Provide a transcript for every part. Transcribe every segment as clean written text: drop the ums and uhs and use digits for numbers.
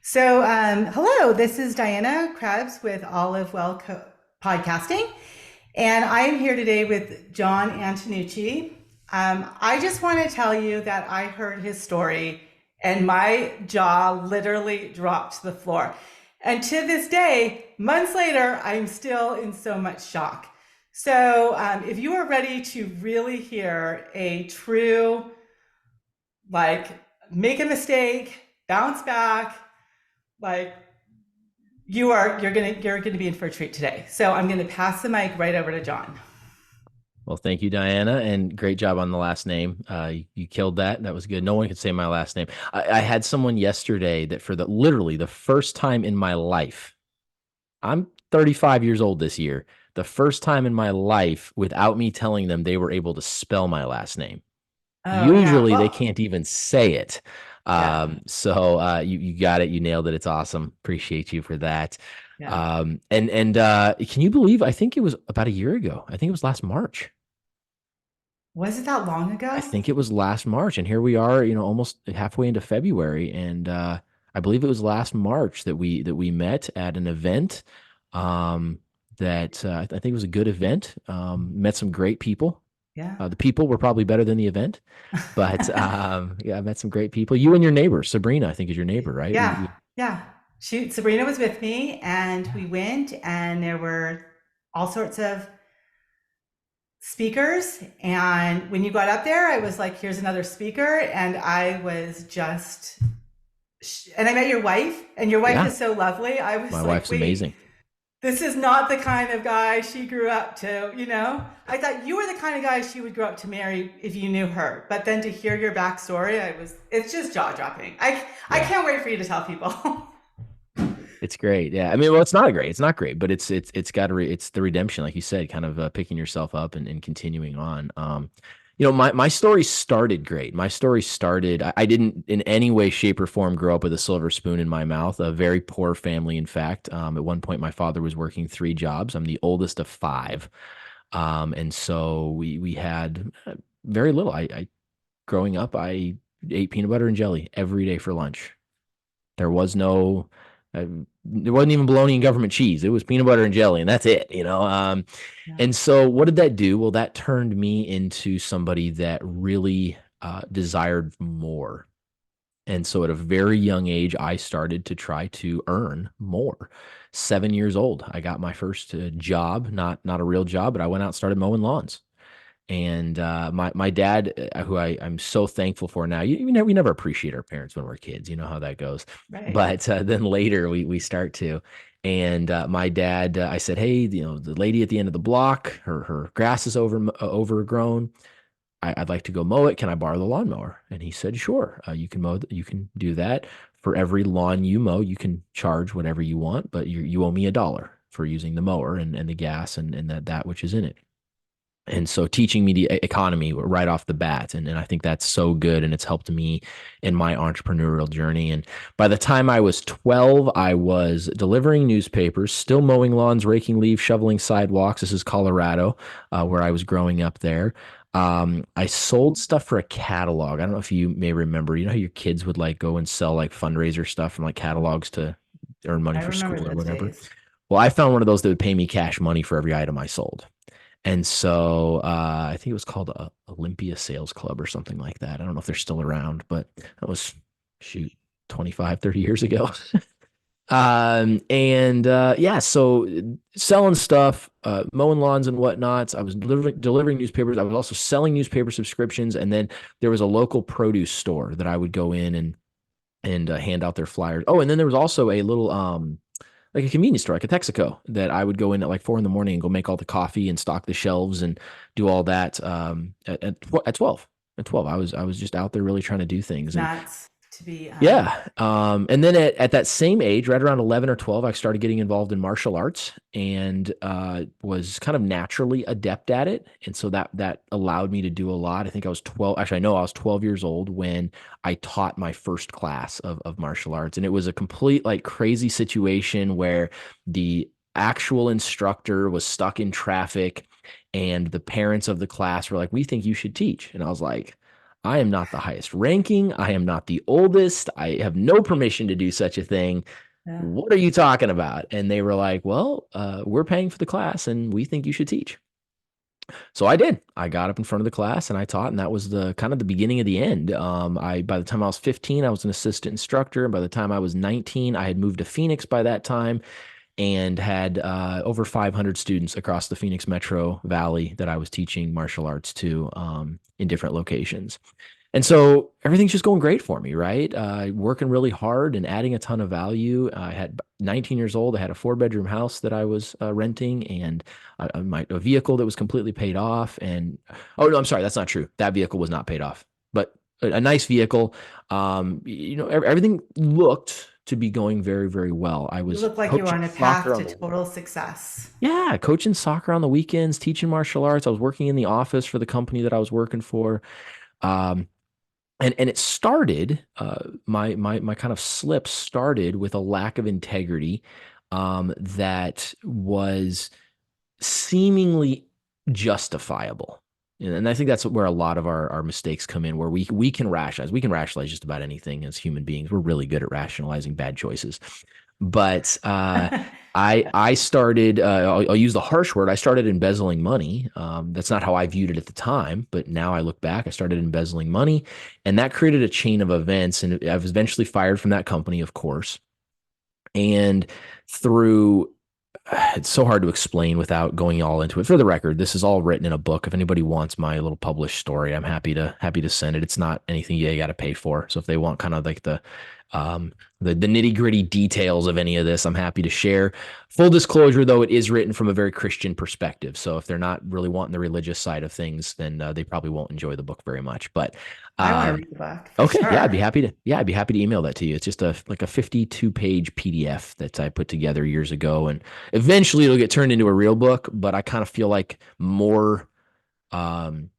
Hello, this is Diana Krebs with Olive Well Podcasting, and I am here today with Jon Antonucci. I just want to tell you that I heard his story and my jaw literally dropped to the floor. And to this day, months later, I'm still in so much shock. If you are ready to really hear a true, like, make a mistake, bounce back, like you're gonna be in for a treat today. So I'm gonna pass the mic right over to Jon. Well, thank you, Diana, and great job on the last name. You killed that. That was good. No one could say my last name. I had someone yesterday that for the literally the first time in my life, I'm 35 years old this year, the first time in my life without me telling them they were able to spell my last name. Oh yeah, Usually they well, can't even say it. yeah, You got it. You nailed it. It's awesome. Appreciate you for that. yeah. Can you believe? I think it was about a year ago. I think it was last March. Was it that long I ago? think it was last March, and here we are, almost halfway into February, and I believe it was last March that we met at an event. Um, that I think it was a good event. Met some great people. Yeah. The people were probably better than the event, but yeah, I met some great people. You and your neighbor, Sabrina, I think is your neighbor, right? Yeah, yeah. Sabrina was with me, and Yeah. we went, and there were all sorts of speakers. And when you got up there, I was like, "Here's another speaker," and I was just, and I met your wife, and your wife Yeah, is so lovely. I my was like, wife's "Wait, amazing. this is not the kind of guy she grew up to. I thought you were the kind of guy she would grow up to marry if you knew her. But then to hear your backstory, it's just jaw dropping. I Yeah. can't wait for you to tell people. It's great. Yeah. I mean, well, it's not great. It's not great, but it's got it's the redemption, like you said, kind of picking yourself up and continuing on. My story started great. My story started, I didn't in any way, shape, or form grow up with a silver spoon in my mouth. A very poor family, in fact. At one point, my father was working three jobs. I'm the oldest of five. And so we had very little. I growing up, I ate peanut butter and jelly every day for lunch. There was no, there wasn't even bologna and government cheese. It was peanut butter and jelly, and that's it. Yeah. And so, what did that do? Well, that turned me into somebody that really desired more. And so, at a very young age, I started to try to earn more. 7 years old, I got my first job, not a real job, but I went out and started mowing lawns. And my dad, who I'm so thankful for now, we never appreciate our parents when we're kids. You know how that goes. Right. But then later we start to. And my dad, I said, hey, the lady at the end of the block, her grass is overgrown. I'd like to go mow it. Can I borrow the lawnmower? And he said, sure. You can you can do that. For every lawn you mow, you can charge whatever you want, but you owe me $1 for using the mower and the gas and that which is in it. And so teaching me the economy right off the bat. And I think that's so good. And it's helped me in my entrepreneurial journey. And by the time I was 12, I was delivering newspapers, still mowing lawns, raking leaves, shoveling sidewalks. This is Colorado, where I was growing up there. I sold stuff for a catalog. I don't know if you may remember, how your kids would like go and sell like fundraiser stuff from like catalogs to earn money I for remember school or those whatever. days. Well, I found one of those that would pay me cash money for every item I sold. And so I think it was called Olympia Sales Club or something like that. I don't know if they're still around, but that was, shoot, 25, 30 years ago. And yeah, so selling stuff, mowing lawns and whatnots. I was delivering newspapers. I was also selling newspaper subscriptions. And then there was a local produce store that I would go in and hand out their flyers. Oh, and then there was also a little like a convenience store, like a Texaco, that I would go in at like 4 in the morning and go make all the coffee and stock the shelves and do all that at 12. At 12, I was just out there really trying to do It's things. And nuts to be. yeah. And then at that same age, right around 11 or 12, I started getting involved in martial arts and was kind of naturally adept at it. And so that allowed me to do a lot. I think I was 12. Actually, I know I was 12 years old when I taught my first class of martial arts. And it was a complete, like, crazy situation where the actual instructor was stuck in traffic and the parents of the class were like, we think you should teach. And I was like, I am not the highest ranking. I am not the oldest. I have no permission to do such a thing. Yeah. What are you talking about? And they were like, well, we're paying for the class and we think you should teach. So I did. I got up in front of the class and I taught, and that was the kind of the beginning of the end. By the time I was 15, I was an assistant instructor, and by the time I was 19, I had moved to Phoenix by that time and had over 500 students across the Phoenix Metro Valley that I was teaching martial arts to in different locations. And so everything's just going great for me, right? Working really hard and adding a ton of value. I had 19 years old. I had a 4-bedroom house that I was renting, and a vehicle that was completely paid off. And oh no, I'm sorry, that's not true. That vehicle was not paid off, but a nice vehicle. Everything looked to be going very, very well. I You was look like you were coaching on a soccer path on to the total success. yeah, coaching soccer on the weekends, teaching martial arts. I was working in the office for the company that I was working for. Um, and it started my kind of slip started with a lack of integrity that was seemingly justifiable. And I think that's where a lot of our mistakes come in, where we can rationalize. We can rationalize just about anything as human beings. We're really good at rationalizing bad choices. But I started. I'll use the harsh word. I started embezzling money. That's not how I viewed it at the time, but now I look back. I started embezzling money, and that created a chain of events. And I was eventually fired from that company, of course. And through it's so hard to explain without going all into it. For the record, this is all written in a book. If anybody wants my little published story, I'm happy to send it. It's not anything you got to pay for. So if they want kind of like the nitty gritty details of any of this, I'm happy to share. Full disclosure, though, it is written from a very Christian perspective. So if they're not really wanting the religious side of things, then they probably won't enjoy the book very much. But I want to um, read the book for okay, yeah, sure. I'd be happy to email that to you. It's just a 52-page PDF that I put together years ago, and eventually it'll get turned into a real book. But I kind of feel like more um,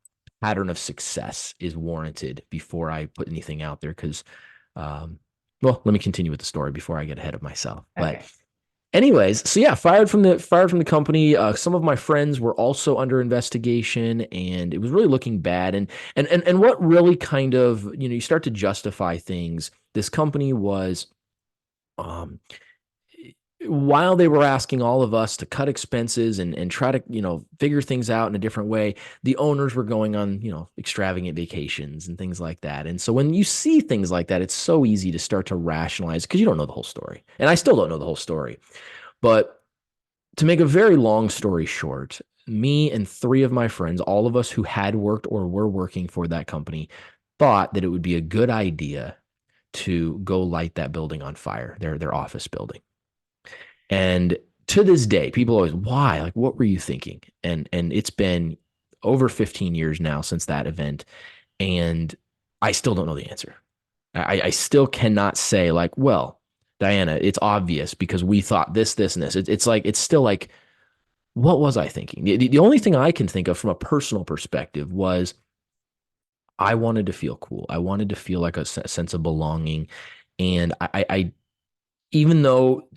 pattern of success is warranted before I put anything out there. Because, well, let me continue with the story before I get ahead of myself. But Okay. anyways, so yeah, fired from the company. Some of my friends were also under investigation, and it was really looking bad. And what really kind of you start to justify things. This company was um, while they were asking all of us to cut expenses and try to figure things out in a different way, the owners were going on extravagant vacations and things like that. And so when you see things like that, it's so easy to start to rationalize because you don't know the whole story, and I still don't know the whole story. But to make a very long story short, me and 3 of my friends, all of us who had worked or were working for that company, thought that it would be a good idea to go light that building on fire, their office building. And to this day, people always, why? Like, what were you thinking? And it's been over 15 years now since that event, and I still don't know the answer. I still cannot say like, well, Diana, it's obvious because we thought this, this, and this. It's like it's still like, what was I thinking? The only thing I can think of from a personal perspective was I wanted to feel cool. I wanted to feel like a sense of belonging, and I even though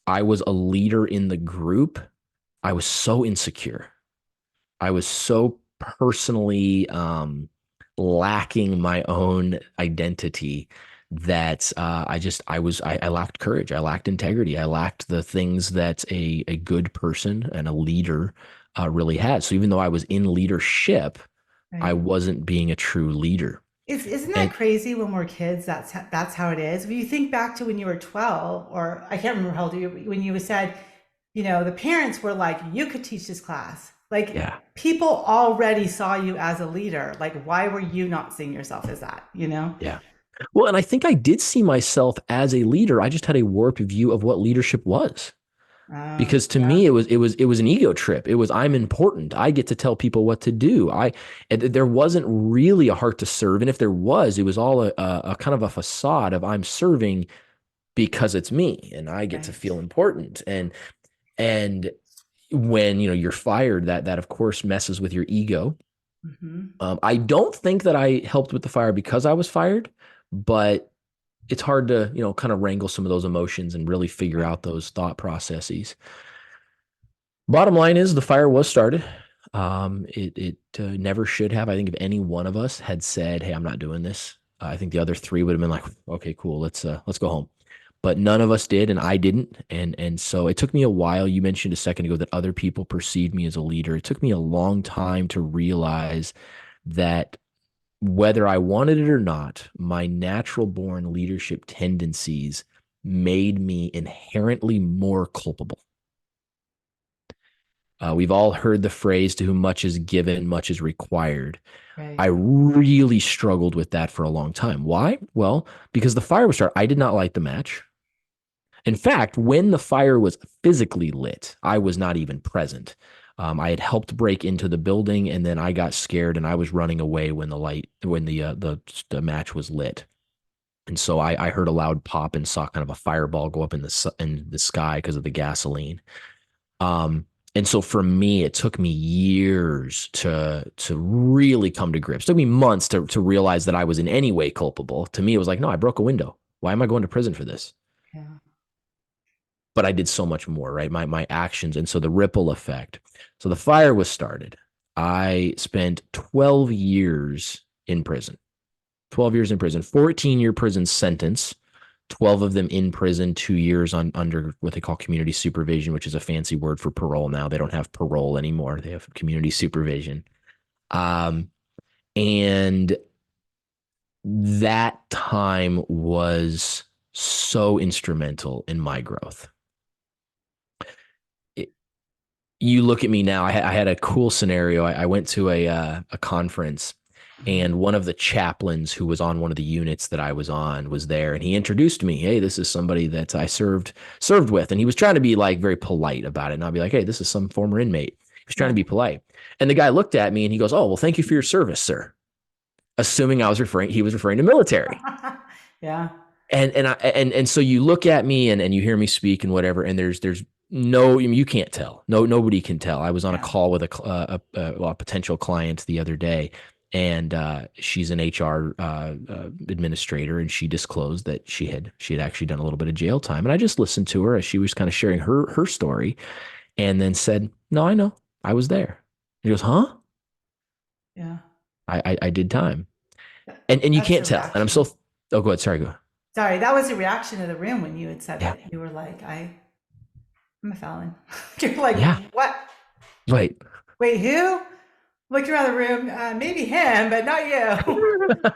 I was a leader in the group, I was so insecure. I was so personally lacking my own identity that I lacked courage. I lacked integrity. I lacked the things that a good person and a leader really has. So even though I was in leadership, I Right. wasn't being a true leader. Isn't that And crazy when we're kids? That's how it is. When you think back to when you were 12, or I can't remember how old you when you said, the parents were like, you could teach this class. Like yeah, people already saw you as a leader. Like, why were you not seeing yourself as that? yeah. Well, and I think I did see myself as a leader. I just had a warped view of what leadership was. Because to Yeah, me it was an ego trip. It was I'm important. I get to tell people what to do. There wasn't really a heart to serve, and if there was, it was all a kind of a facade of I'm serving because it's me and I get to right. feel important. And when you're fired, that of course messes with your ego. Hmm. I don't think that I helped with the fire because I was fired, but it's hard to kind of wrangle some of those emotions and really figure Right. out those thought processes. Bottom line is the fire was started. It never should have. I think if any one of us had said, "Hey, I'm not doing this," I think the other three would have been like, "Okay, cool, let's go home." But none of us did, and I didn't, and so it took me a while. You mentioned a second ago that other people perceived me as a leader. It took me a long time to realize that whether I wanted it or not, my natural born leadership tendencies made me inherently more culpable. We've all heard the phrase, to whom much is given, much is required. Right. I really struggled with that for a long time. Why? Well, because the fire was started. I did not light the match. In fact, when the fire was physically lit, I was not even present. I had helped break into the building, and then I got scared, and I was running away when the match was lit. And so I heard a loud pop and saw kind of a fireball go up in the sky because of the gasoline. Um, and so for me, it took me years to really come to grips. It took me months to realize that I was in any way culpable. To me, it was like, no, I broke a window. Why am I going to prison for this? Yeah. But I did so much more, right? My actions. And so the ripple effect. So the fire was started. I spent 12 years in prison, 12 years in prison, 14-year prison sentence, 12 of them in prison, 2 years under what they call community supervision, which is a fancy word for parole now. They don't have parole anymore. They have community supervision. Um, and that time was so instrumental in my growth. It, you look at me now. I had a cool scenario. I went to a conference, Mhm. and one of the chaplains who was on one of the units that I was on was there, and he introduced me. Hey, this is somebody that I served with, and he was trying to be like very polite about it. And I'll be like, hey, this is some former inmate. He was trying to Yeah. be polite, and the guy looked at me and he goes, oh, well, thank you for your service, sir. Assuming he was referring to military. Yeah. And so you look at me and you hear me speak and whatever, and there's no, you can't tell. No, nobody can tell. I was on a Yeah. call with a potential client the other day, and she's an HR administrator, and she disclosed that she had actually done a little bit of jail time, and I just listened to her as she was kind of sharing her story, and then said, "No, I know, I was there." He goes, "Huh?" Yeah. I did time, and you That's can't the tell, and I'm so. reaction. Oh, go ahead. Sorry, go. Sorry, that was the reaction of the room when you had said Yeah, it. You were like, I'm a felon. You're like, yeah. what? Wait. Wait, who? Looked around the room, maybe him, but not you.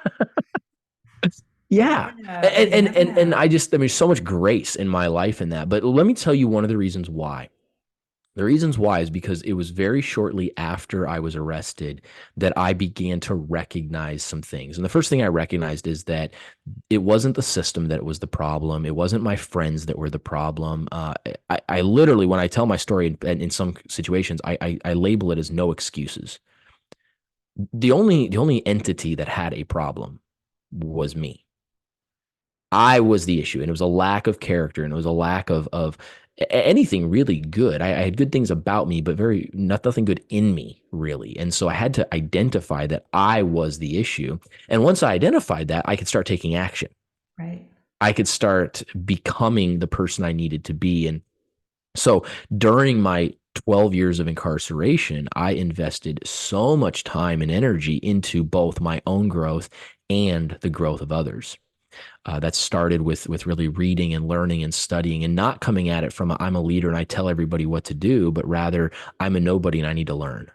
Yeah. We And, and never and and know. I just there's so much grace in my life in that. But let me tell you one of the reasons why. The reasons why is because it was very shortly after I was arrested that I began to recognize some things. And the first thing I recognized is that it wasn't the system that was the problem. It wasn't my friends that were the problem. I literally, when I tell my story in some situations, I label it as no excuses. The only entity that had a problem was me. I was the issue, and it was a lack of character, and it was a lack of anything really good. I had good things about me, but nothing good in me really. And so I had to identify that I was the issue. And once I identified that, I could start taking action. Right. I could start becoming the person I needed to be. And so during my 12 years of incarceration, I invested so much time and energy into both my own growth and the growth of others. That started with really reading and learning and studying and not coming at it from I'm a leader and I tell everybody what to do, but rather I'm a nobody and I need to learn.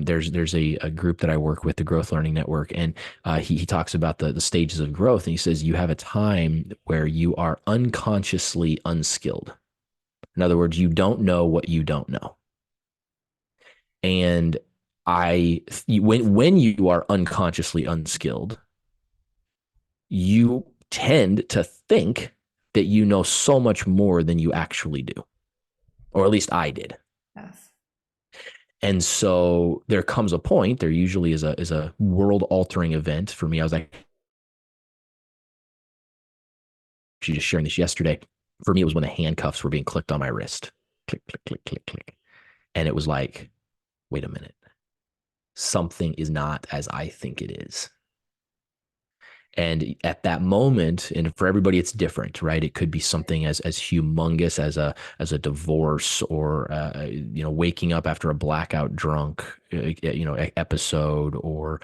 There's a group that I work with, the Growth Learning Network, and he talks about the stages of growth, and he says you have a time where you are unconsciously unskilled. In other words, you don't know what you don't know, and when you are unconsciously unskilled, you tend to think that you know so much more than you actually do, or at least I did. Yes. And so there comes a point, there usually is a world altering event for me. I was actually just sharing this yesterday. For me, it was when the handcuffs were being clicked on my wrist. Click, click, click, click, click. And it was like, wait a minute. Something is not as I think it is. And at that moment, and for everybody, it's different, right? It could be something as humongous as a divorce, or waking up after a blackout drunk, episode, or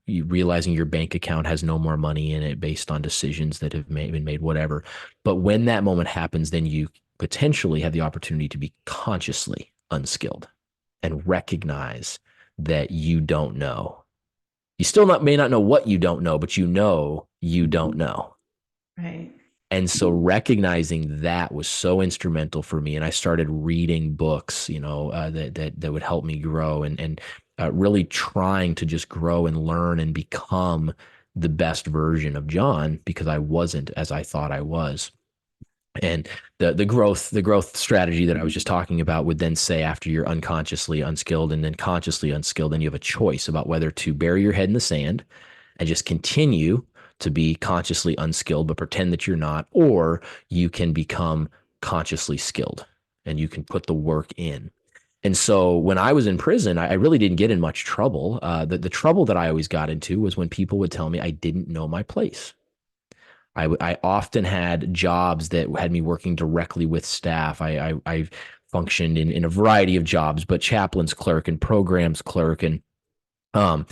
you realizing your bank account has no more money in it based on decisions that have been made, whatever. But when that moment happens, then you potentially have the opportunity to be consciously unskilled and recognize that you don't know. You still may not know what you don't know, but you don't know. Right. And so recognizing that was so instrumental for me. And I started reading books, that would help me grow, and really trying to just grow and learn and become the best version of Jon, because I wasn't as I thought I was. And the growth strategy that I was just talking about would then say, after you're unconsciously unskilled and then consciously unskilled, then you have a choice about whether to bury your head in the sand and just continue to be consciously unskilled but pretend that you're not, or you can become consciously skilled and you can put the work in. And so when I was in prison, I really didn't get in much trouble. The trouble that I always got into was when people would tell me I didn't know my place. I often had jobs that had me working directly with staff. I functioned in a variety of jobs, but chaplain's clerk and programs clerk, and um,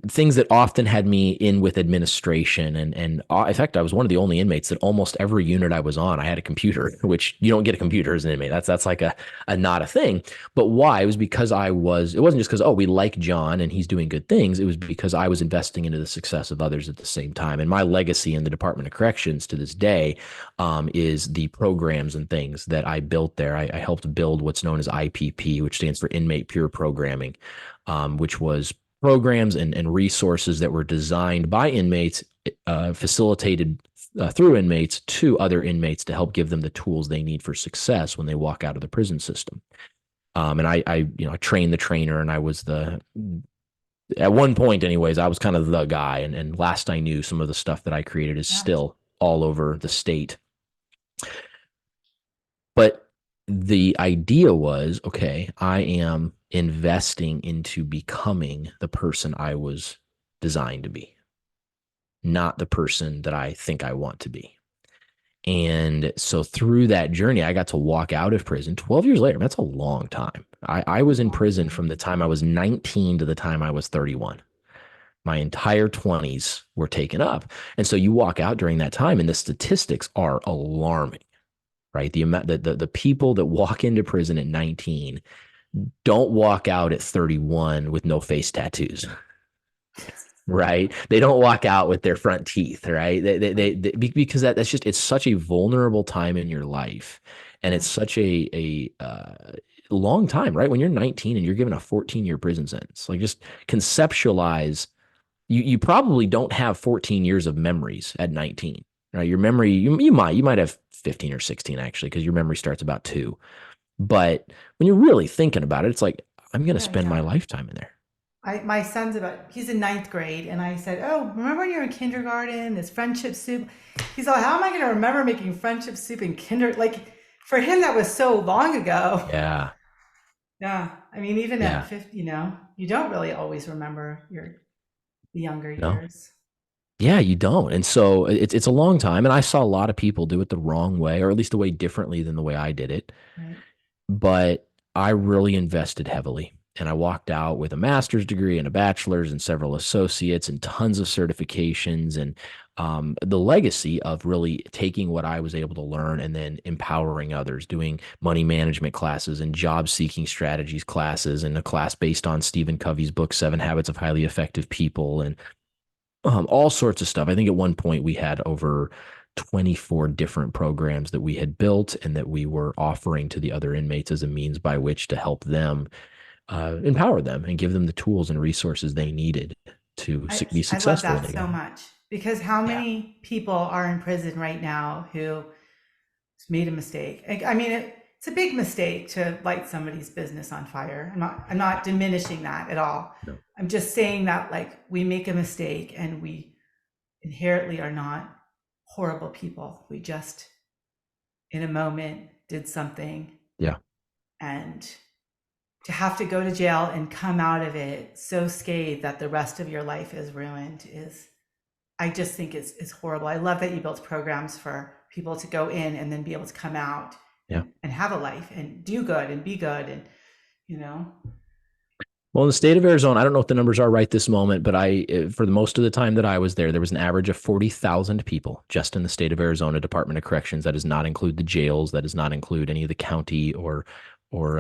things that often had me in with administration. And in fact, I was one of the only inmates that almost every unit I was on, I had a computer, which you don't get a computer as an inmate. That's like a not a thing. But why? It was because it wasn't just because, oh, we like Jon and he's doing good things. It was because I was investing into the success of others at the same time. And my legacy in the Department of Corrections to this day is the programs and things that I built there. I helped build what's known as IPP, which stands for Inmate Peer Programming, which was programs and resources that were designed by inmates, facilitated through inmates to other inmates to help give them the tools they need for success when they walk out of the prison system. And I trained the trainer, and I was at one point, anyways, I was kind of the guy. And last I knew, some of the stuff that I created is Yeah. still all over the state. But the idea was, okay, I am investing into becoming the person I was designed to be, not the person that I think I want to be. And so through that journey, I got to walk out of prison 12 years later. That's a long time. I was in prison from the time I was 19 to the time I was 31. My entire 20s were taken up. And so you walk out during that time, and the statistics are alarming, right? The amount that the people that walk into prison at 19 don't walk out at 31 with no face tattoos, right? They don't walk out with their front teeth, right? Because that's just, it's such a vulnerable time in your life. And Yeah. it's such a long time, right? When you're 19 and you're given a 14-year prison sentence, like, just conceptualize, you probably don't have 14 years of memories at 19, right? Your memory, you might have 15 or 16 actually, because your memory starts about 2. But when you're really thinking about it, it's like, I'm going to Yeah, spend my exactly. lifetime in there. My son's he's in ninth grade, and I said, "Oh, remember when you were in kindergarten, this friendship soup?" He's like, "How am I going to remember making friendship soup in kinder?" Like, for him, that was so long ago. Yeah. Yeah, I mean, even at Yeah. 50, you don't really always remember the younger No. years, Yeah, you don't. And so it's a long time. And I saw a lot of people do it the wrong way, or at least the way differently than the way I did it. right? But I really invested heavily. And I walked out with a master's degree and a bachelor's and several associates and tons of certifications, and the legacy of really taking what I was able to learn and then empowering others, doing money management classes and job seeking strategies classes, and a class based on Stephen Covey's book, Seven Habits of Highly Effective People, and all sorts of stuff. I think at one point we had over 24 different programs that we had built and that we were offering to the other inmates as a means by which to help them, empower them, and give them the tools and resources they needed to I be I love successful when that they so got out. much, because how Yeah. many people are in prison right now who made a mistake? I mean, it's a big mistake to light somebody's business on fire. I'm not diminishing that at all. No. I'm just saying that, like, we make a mistake and we inherently are not horrible people. We just, in a moment, did something, Yeah. and to have to go to jail and come out of it so scathed that the rest of your life is ruined is I just think it's horrible. I love that you built programs for people to go in and then be able to come out Yeah. and have a life and do good and be good and you know. Well, in the state of Arizona, I don't know what the numbers are right this moment, but for the most of the time that I was there was an average of 40,000 people just in the state of Arizona Department of Corrections. That does not include the jails. That does not include any of the county or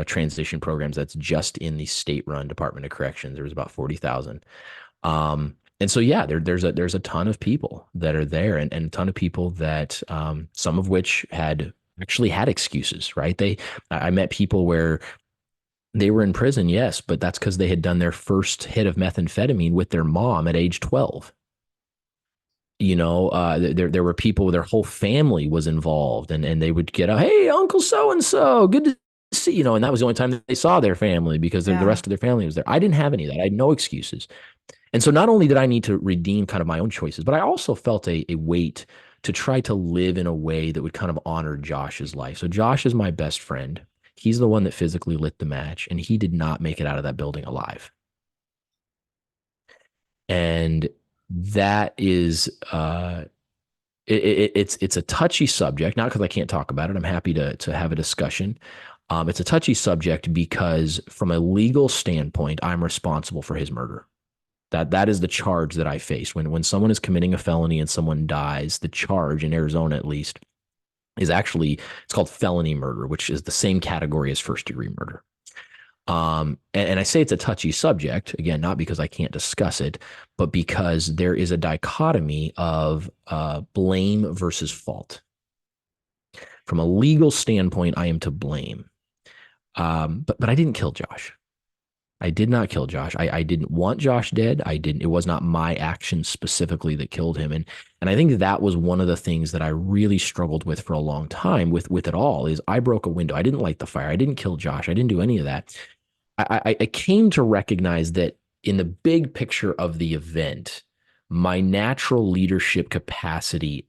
transition programs. That's just in the state-run Department of Corrections. There was about 40,000. And so, yeah, there's a ton of people that are there, and a ton of people that some of which had actually had excuses, right? I met people where they were in prison, yes, but that's because they had done their first hit of methamphetamine with their mom at age 12. There were people, their whole family was involved, and they would get, hey, Uncle so and so, good to see, and that was the only time that they saw their family because the Yeah. rest of their family was there. I didn't have any of that. I had no excuses. And so not only did I need to redeem kind of my own choices, but I also felt a weight to try to live in a way that would kind of honor Josh's life. So Josh is my best friend. He's the one that physically lit the match, and he did not make it out of that building alive. And that is it's a touchy subject, not because I can't talk about it. I'm happy to have a discussion. It's a touchy subject because from a legal standpoint, I'm responsible for his murder. That is the charge that I face. When someone is committing a felony and someone dies, the charge in Arizona at least is actually, it's called felony murder, which is the same category as first degree murder. And I say it's a touchy subject, again, not because I can't discuss it, but because there is a dichotomy of blame versus fault. From a legal standpoint, I am to blame. But I didn't kill Josh. I did not kill Josh. I didn't want Josh dead. It was not my action specifically that killed him. And I think that was one of the things that I really struggled with for a long time with it all is I broke a window. I didn't light the fire. I didn't kill Josh. I didn't do any of that. I came to recognize that in the big picture of the event, my natural leadership capacity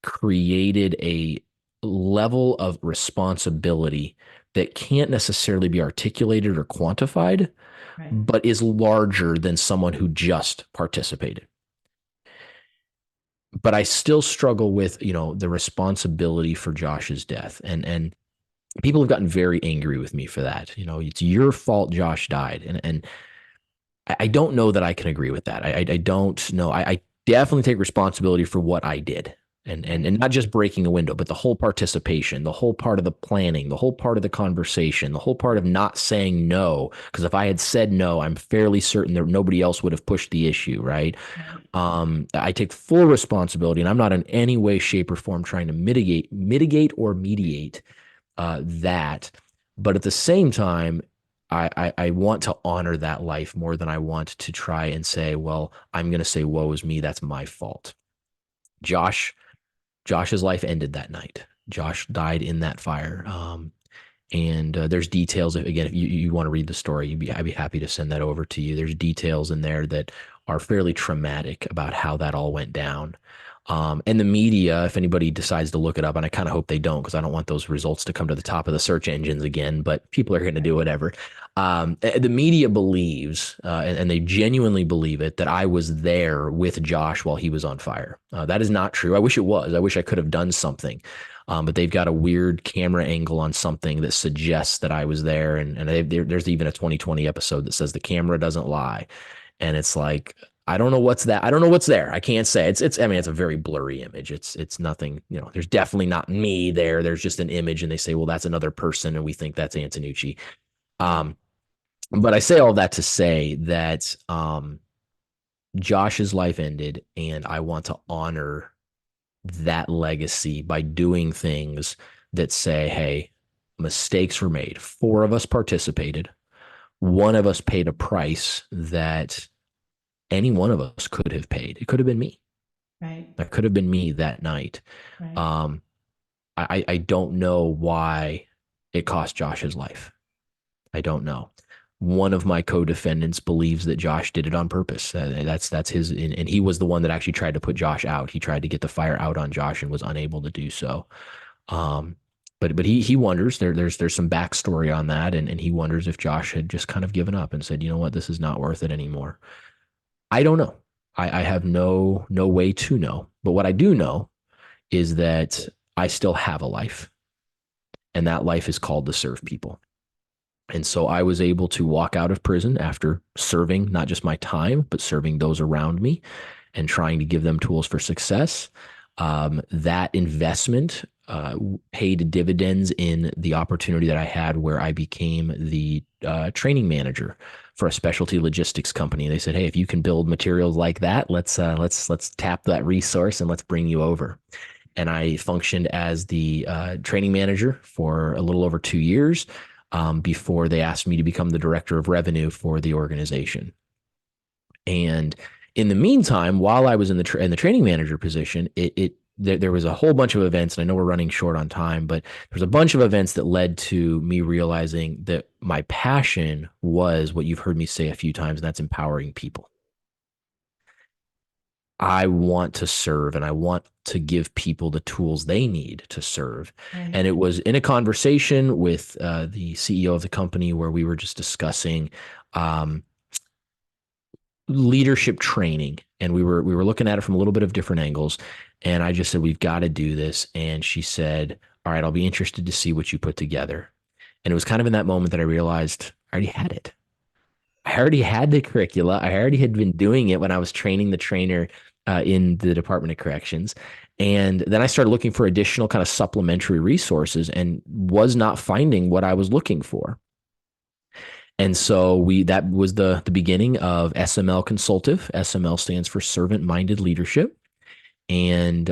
created a level of responsibility that can't necessarily be articulated or quantified, Right. but is larger than someone who just participated. But I still struggle with, the responsibility for Josh's death. And people have gotten very angry with me for that. It's your fault Josh died. And I don't know that I can agree with that. I don't know. I definitely take responsibility for what I did. And not just breaking a window, but the whole participation, the whole part of the planning, the whole part of the conversation, the whole part of not saying no. Because if I had said no, I'm fairly certain that nobody else would have pushed the issue, right? Right. I take full responsibility, and I'm not in any way, shape, or form trying to mitigate or mediate that. But at the same time, I want to honor that life more than I want to try and say, well, I'm going to say, woe is me. That's my fault. Josh's life ended that night. Josh died in that fire. And there's details. Again, if you want to read the story, I'd be happy to send that over to you. There's details in there that are fairly traumatic about how that all went down. And the media, if anybody decides to look it up, and I kind of hope they don't, because I don't want those results to come to the top of the search engines again, but people are going to do whatever. The media believes, and they genuinely believe it, that I was there with Josh while he was on fire. That is not true. I wish it was. I wish I could have done something. But they've got a weird camera angle on something that suggests that I was there. And there's even a 2020 episode that says the camera doesn't lie. And it's like, I don't know what's that. I don't know what's there. I can't say. I mean, it's a very blurry image. It's nothing, there's definitely not me there. There's just an image, and they say, well, that's another person, and we think that's Antonucci. But I say all that to say that Josh's life ended, and I want to honor that legacy by doing things that say, hey, mistakes were made. 4 of us participated. 1 of us paid a price that any one of us could have paid. It could have been me. Right. That could have been me that night. Right. Um, I don't know why it cost Josh his life. I don't know. One of my co-defendants believes that Josh did it on purpose. That's his, and he was the one that actually tried to put Josh out. He tried to get the fire out on Josh and was unable to do so. But he wonders, there's some backstory on that, and he wonders if Josh had just kind of given up and said, you know what, this is not worth it anymore. I don't know. I have no way to know. But what I do know is that I still have a life, and that life is called to serve people. And so I was able to walk out of prison after serving not just my time, but serving those around me and trying to give them tools for success. That investment paid dividends in the opportunity that I had where I became the training manager for a specialty logistics company. They said, "Hey, if you can build materials like that, let's tap that resource and let's bring you over." And I functioned as the training manager for a little over 2 years before they asked me to become the director of revenue for the organization. And in the meantime, while I was in the training manager position, there was a whole bunch of events, and I know we're running short on time, but there's a bunch of events that led to me realizing that my passion was what you've heard me say a few times, and that's empowering people. I want to serve and I want to give people the tools they need to serve. Right. And it was in a conversation with the CEO of the company where we were just discussing um, leadership training, and we were looking at it from a little bit of different angles. And I just said, we've got to do this. And she said, all right, I'll be interested to see what you put together. And it was kind of in that moment that I realized I already had it. I already had the curricula. I already had been doing it when I was training the trainer in the Department of Corrections. And then I started looking for additional kind of supplementary resources and was not finding what I was looking for. And so that was the beginning of SML Consultative. SML stands for Servant Minded Leadership. And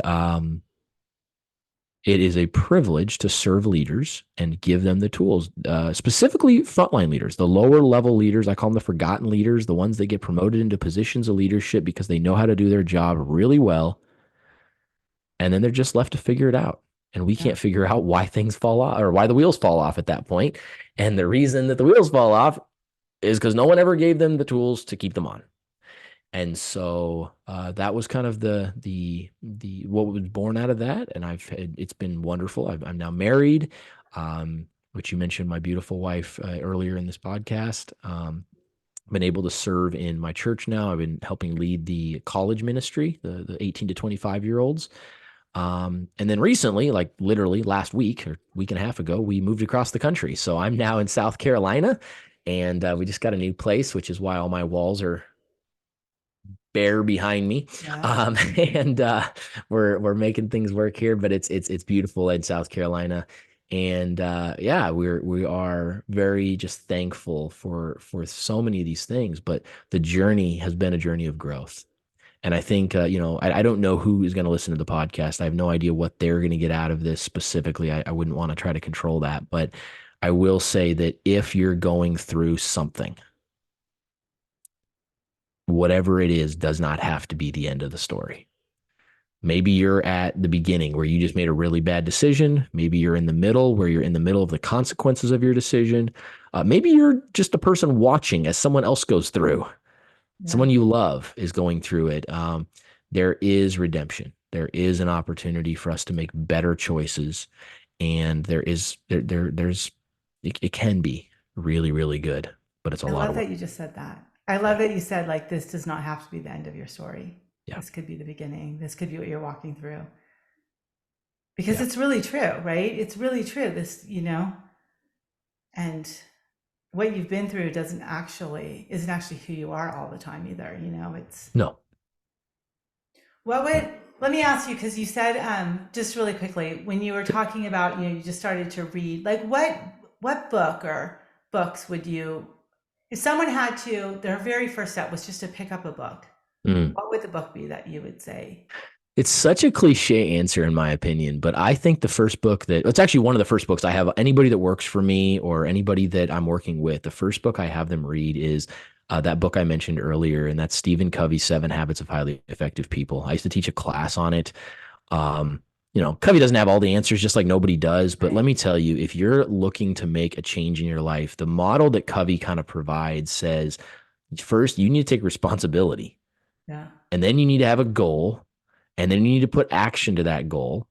it is a privilege to serve leaders and give them the tools, specifically frontline leaders, the lower level leaders. I call them the forgotten leaders, the ones that get promoted into positions of leadership because they know how to do their job really well. And then they're just left to figure it out. And we Yeah. can't figure out why things fall off or why the wheels fall off at that point. And the reason that the wheels fall off is because no one ever gave them the tools to keep them on. And so that was kind of the what was born out of that, and it's been wonderful. I'm now married, which you mentioned my beautiful wife earlier in this podcast. Been able to serve in my church now. I've been helping lead the college ministry, the 18 to 25 year olds. And then recently, like literally last week or week and a half ago, we moved across the country. So I'm now in South Carolina, and we just got a new place, which is why all my walls are bear behind me. Yeah. And we're making things work here, but it's beautiful in South Carolina. And yeah, we are very just thankful for so many of these things, but the journey has been a journey of growth. And I think I don't know who is going to listen to the podcast. I have no idea what they're going to get out of this specifically. I wouldn't want to try to control that, but I will say that if you're going through something, whatever it is does not have to be the end of the story. Maybe you're at the beginning where you just made a really bad decision. Maybe you're in the middle where you're in the middle of the consequences of your decision. Maybe you're just a person watching as someone else goes through. Yeah. Someone you love is going through it. There is redemption. There is an opportunity for us to make better choices, and there's it can be really really good, but it's a I lot love of work. that you just said that. I love Yeah, that you said, like, this does not have to be the end of your story. yeah, This could be the beginning. This could be what you're walking through. Because yeah. it's really true, right? It's really true. And what you've been through isn't actually who you are all the time either. It's No. what would let me ask you, because you said just really quickly when you were talking about, you just started to read, like what book or books would you, if someone had to, their very first step was just to pick up a book, Mm. what would the book be that you would say? It's such a cliche answer in my opinion, but I think the first book that it's actually one of the first books I have anybody that works for me or anybody that I'm working with, the first book I have them read is that book I mentioned earlier, and that's Stephen Covey's Seven Habits of Highly Effective People. I used to teach a class on it. Covey doesn't have all the answers, just like nobody does. But let Right. me tell you, if you're looking to make a change in your life, the model that Covey kind of provides says, first, you need to take responsibility, Yeah. and then you need to have a goal, and then you need to put action to that goal.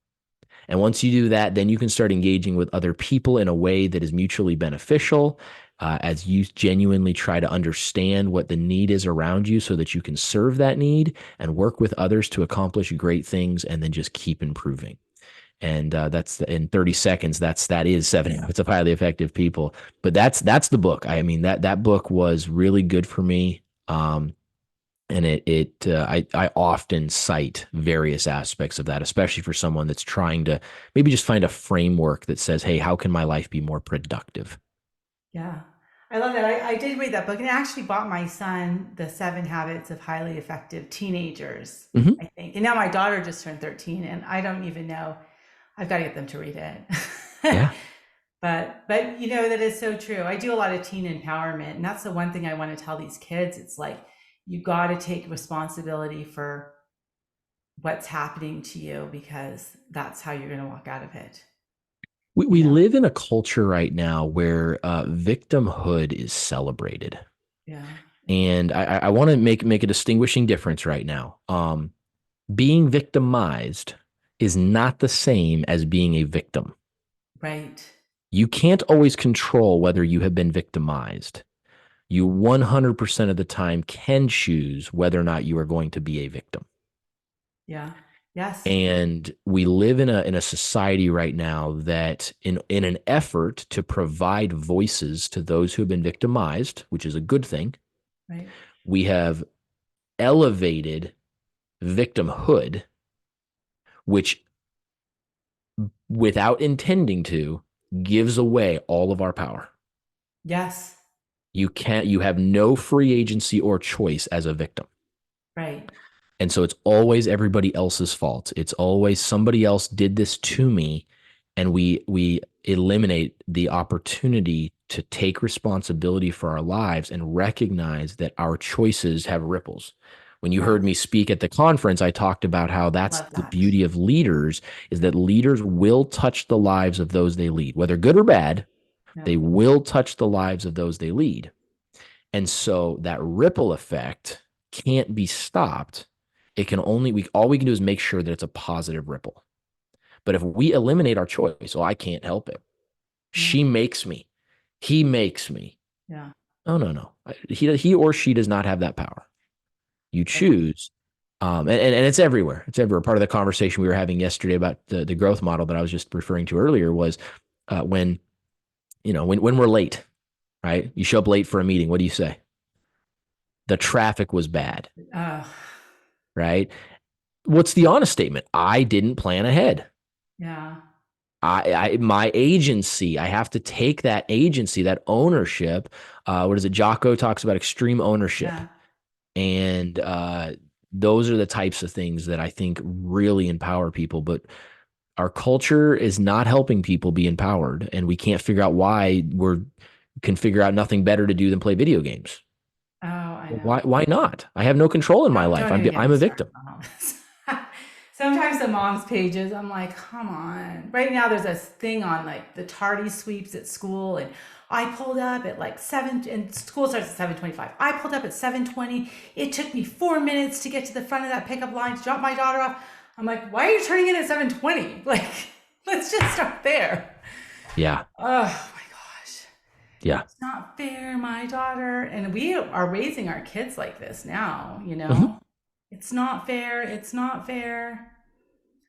And once you do that, then you can start engaging with other people in a way that is mutually beneficial, as you genuinely try to understand what the need is around you so that you can serve that need and work with others to accomplish great things and then just keep improving. And that's in 30 seconds. That is 7 habits of highly effective people. But that's the book. I mean, that book was really good for me. And I often cite various aspects of that, especially for someone that's trying to maybe just find a framework that says, hey, how can my life be more productive? Yeah. I love that. I did read that book and I actually bought my son The 7 Habits of Highly Effective Teenagers, Hmm. I think. And now my daughter just turned 13 and I don't even know. I've got to get them to read it. Yeah. But you know that is so true. I do a lot of teen empowerment, and that's the one thing I want to tell these kids. It's like you got to take responsibility for what's happening to you because that's how you're going to walk out of it. You We know? live in a culture right now where victimhood is celebrated. Yeah. And I want to make a distinguishing difference right now. Being victimized is not the same as being a victim. Right. You can't always control whether you have been victimized. You 100% of the time can choose whether or not you are going to be a victim. Yeah. Yes. And we live in a society right now that in an effort to provide voices to those who have been victimized, which is a good thing, Right. we have elevated victimhood, which without intending to gives away all of our power. Yes. You have no free agency or choice as a victim. Right. And so it's always everybody else's fault. It's always somebody else did this to me. And we eliminate the opportunity to take responsibility for our lives and recognize that our choices have ripples. When you Yeah. heard me speak at the conference, I talked about how that's Love the that. beauty of leaders is that leaders will touch the lives of those they lead, whether good or bad, Yeah. they will touch the lives of those they lead. And so that ripple effect can't be stopped. It can only we all we can do is make sure that it's a positive ripple. But if we eliminate our choice, oh, I can't help it. Yeah. She makes me. He makes me. Yeah. Oh no, no. He or she does not have that power. You Right. choose. And it's everywhere. It's everywhere. Part of the conversation we were having yesterday about the growth model that I was just referring to earlier was when when we're late, right? You show up late for a meeting. What do you say? The traffic was bad, Uh, right? What's the honest statement? I didn't plan ahead. yeah. My agency, I have to take that agency, that ownership. What is it? Jocko talks about extreme ownership. Yeah. And those are the types of things that I think really empower people. But our culture is not helping people be empowered. And we can't figure out why we can figure out nothing better to do than play video games. Oh, I Well, know. why not? I have no control in my life. Don't even get I'm me a started victim. on all this. Sometimes the mom's pages, I'm like, come on. Right now, there's a thing on like the tardy sweeps at school, and I pulled up at like 7, and school starts at 7:25. I pulled up at 7:20. It took me 4 minutes to get to the front of that pickup line to drop my daughter off. I'm like, why are you turning in at 7:20? Like, let's just start there. Yeah. Oh my gosh. Yeah. It's not fair, my daughter. And we are raising our kids like this now, you Mhm. know? It's not fair. It's not fair.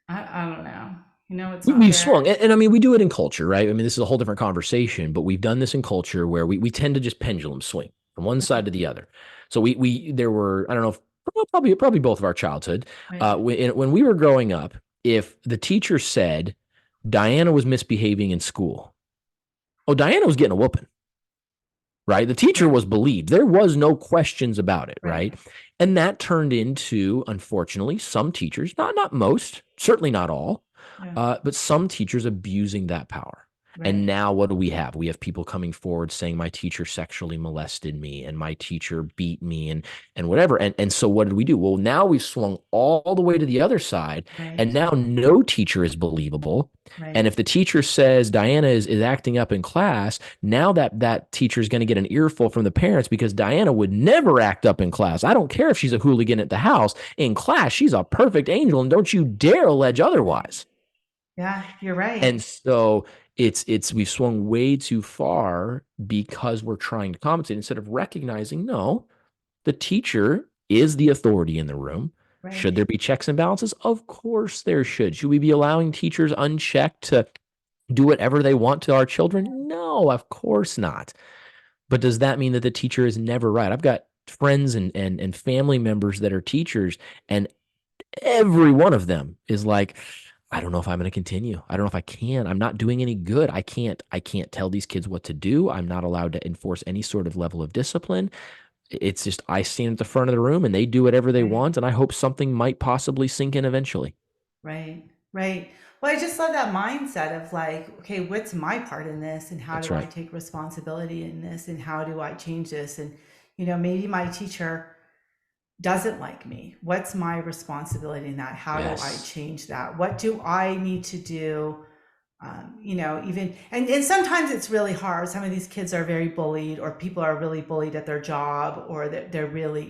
I don't know. You know, it's not We've fair. swung, and I mean, we do it in culture, right? I mean, this is a whole different conversation, but we've done this in culture where we tend to just pendulum swing from one side to the other. So we there were I don't know if, well, probably both of our childhood. Right. When we were growing up, if the teacher said Diana was misbehaving in school, oh, Diana was getting a whooping, right? The teacher Right. was believed. There was no questions about it, Right. right? And that turned into, unfortunately, some teachers, not most, certainly not all, Yeah. but some teachers abusing that power. And Right. now what do we have? We have people coming forward saying my teacher sexually molested me and my teacher beat me and whatever. And so what did we do? Well, now we've swung all the way to the other side, and Right. now no teacher is believable. And Right. if the teacher says Diana is acting up in class, now that teacher is going to get an earful from the parents because Diana would never act up in class. I don't care if she's a hooligan at the house. In class, she's a perfect angel, and don't you dare allege Right. otherwise. Yeah, you're right. And so it's we've swung way too far because we're trying to compensate instead of recognizing, no, the teacher is the authority in the room. Should Right. there be checks and balances? Of course there should. Should we be allowing teachers unchecked to do whatever they want to our children? No, of course not. But does that mean that the teacher is never right? I've got friends and family members that are teachers, and every one of them is like, I don't know if I'm going to continue. I don't know if I can. I'm not doing any good. I can't tell these kids what to do. I'm not allowed to enforce any sort of level of discipline. It's just I stand at the front of the room and they do whatever they Right. want, and I hope something might possibly sink in eventually. Right. Right. Well, I just love that mindset of like, okay, what's my part in this and how That's do I right. take responsibility in this and how do I change this? And, maybe my teacher doesn't like me. What's my responsibility in that? How do I Yes. change that? What do I need to do? Even, and sometimes it's really hard. Some of these kids are very bullied, or people are really bullied at their job, or that they're really,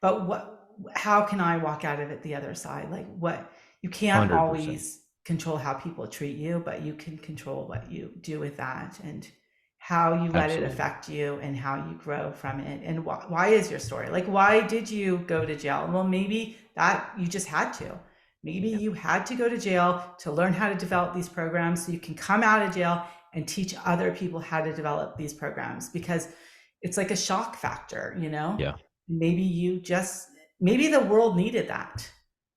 but how can I walk out of it the other side? Like, what, you can't 100%. always control how people treat you, but you can control what you do with that, and how you let it Absolutely. affect you and how you grow from it. And why is your story like, why did you go to jail? Well, maybe that you just had to. Maybe Yeah. you had to go to jail to learn how to develop these programs so you can come out of jail and teach other people how to develop these programs, because it's like a shock factor, Yeah. Maybe maybe the world needed that,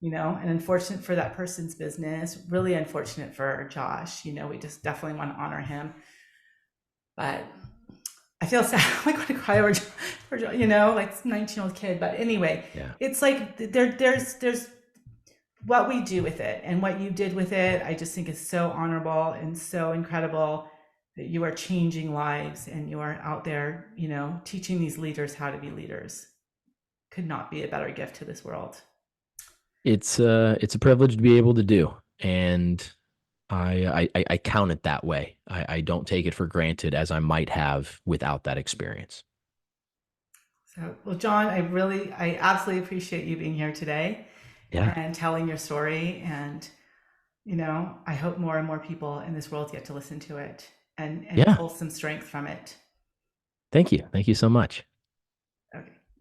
and unfortunate for that person's business, really unfortunate for Josh. We just definitely want to honor him. But I feel sad. I want to cry like 19-year-old kid. But anyway, Yeah. it's like there's what we do with it, and what you did with it. I just think is so honorable and so incredible that you are changing lives and you are out there, teaching these leaders how to be leaders. Could not be a better gift to this world. It's a privilege to be able to do. And I count it that way. I don't take it for granted as I might have without that experience. So, well, Jon, I absolutely appreciate you being here today Yeah. and telling your story. And, I hope more and more people in this world get to listen to it and Yeah. pull some strength from it. Thank you. Thank you so much.